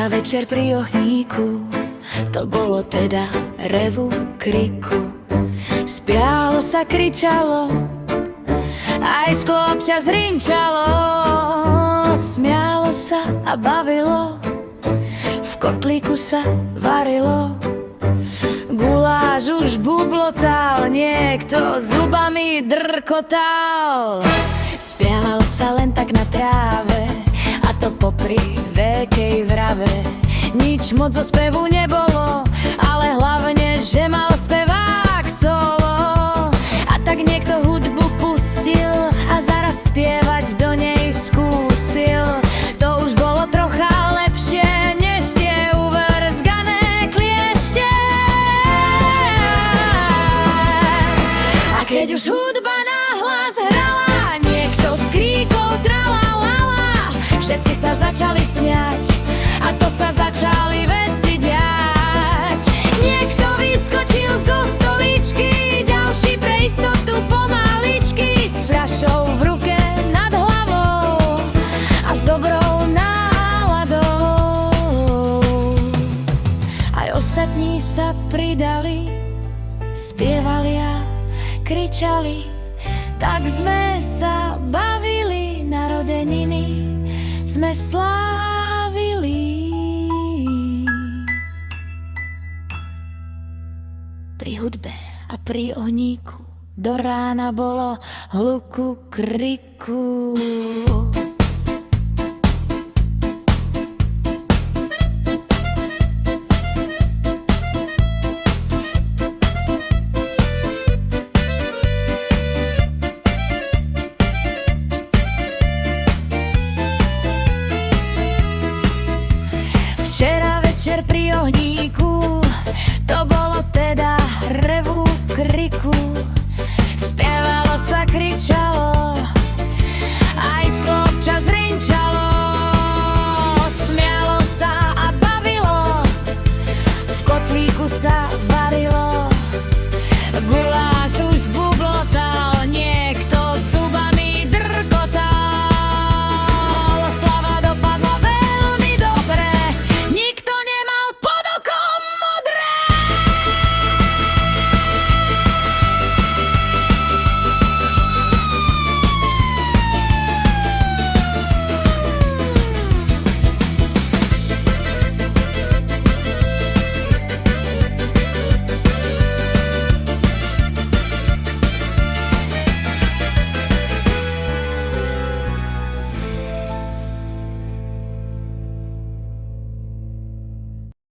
Včera večer pri ohníku, to bolo teda revu, kriku. Spialo sa, kričalo, aj sklo občas rinčalo. Smialo sa a bavilo, v kotlíku sa varilo. Guláš už bublotal, niekto zubami drkotal. Spievalo sa len tak na tráve, a to popri veľkej vrave. Nič moc zo spevu nebolo, ale hlavne, že mal spevák solo. A tak niekto hudbu pustil a zaraz spievať do nej skúsil. To už bolo trocha lepšie, než tie uvrzgané kliešte. A keď už hudba nahlas hrala, niekto z kríkov tralalala, všetci sa začali smiať a to sa začali veci diať. Niekto vyskočil zo stoličky, ďalší pre istotu pomaličky, s fľašou v ruke nad hlavou a s dobrou náladou. Aj ostatní sa pridali, spievali a kričali, tak sme sa bavili, narodeniny sme slávili. Pri hudbe a pri ohníku do rána bolo hluku, kriku. Včera večer pri ohníku, to bolo teda revu, kriku.